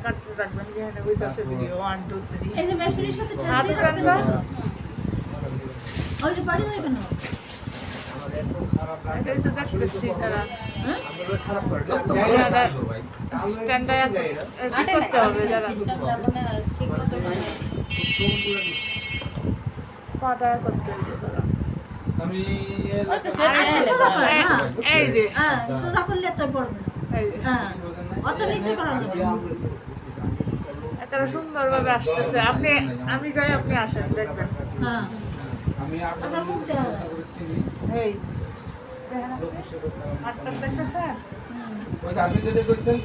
কাটতে থাকবেন যেখানে হইতাছে ভিডিও 1 2 3 এই যে মেশিনের সাথে ঠেস হাত দিয়ে রাখছেন টানবা। কেন? ওই যে বাড়ি যায় কেন? এটা তো দেখতেছি তারা হ্যাঁ? স্ট্যান্ডে করতে হবে যারা সিস্টেমটা মানে ঠিক মতো মানে পাটা করতে হবে তারা ওই তো সেট আর হয়ে সোজা করে, গেল। এই যে হ্যাঁ, সোজা করলে তো পড়বে না। এই যে হ্যাঁ, অত নিচে করা যাবে না। একটা সুন্দরভাবে আসতেছে আপনি আমি যাই আপনি আসেন দেখবেন হ্যাঁ, আপনার মুখ দেওয়া যায়। এই দেখেন আপনি? হাতটা দেখতেছেন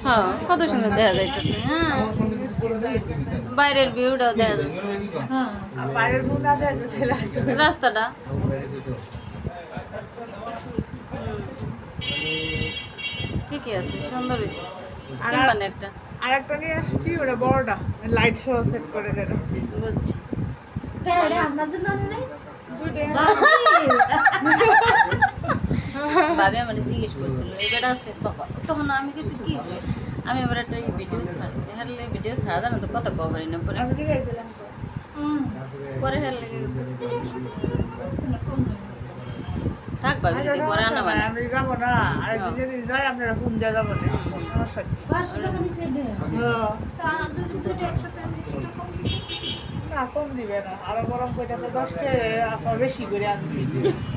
হ্যাঁ, কত সুন্দর দেখা যাইতেছে। হ্যাঁ, বাইরের ভিউটাও দেখা যাচ্ছে। হ্যাঁ, আর বাইরের মুখ না দেখতেছে রাস্তাটা ঠিকই আছে, সুন্দর হয়েছে। আর- কিনবান একটা, আর একটা নিয়ে আসছি ওটা বড়টা লাইট শো সেট করে দেন বুঝছি। আপনার জন্য নেই ভাবি আমার জিজ্ঞেস করছিল এবারে আছে বাবা, তখন আমি কিছু কি যে আমি এবার একটা ভিডিও ছাড়ি, হারলে ভিডিও ছাড়া জানো তো কত কভারই না পরে আমি জিজ্ঞাসছিলাম তো পরে হারলে থাক ভাবি যদি পরে আনা মানে আমি যাবো না আর যদি যাই আপনারা ফোন দিয়ে যাবো না সমস্যা কি না কম দিবে না আরো গরম করতেছে 10 আপনার বেশি করে আনছি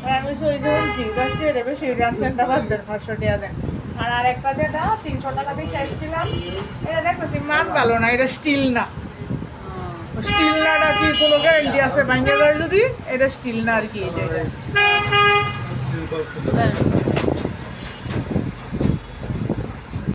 আমি ওই যে বলছি 10 টাকা বেশি করে আনছেন টা বাদ দেন 500 টাকা দেন আর আরেকটা যেটা 300 টাকা দিয়ে ক্যাশ দিলাম এটা দেখতেছি মান ভালো না এটা স্টিল না স্টিল নাটা কি কোনো গ্যারান্টি আছে ভাঙে যায় যদি এটা স্টিল না আর কি এটা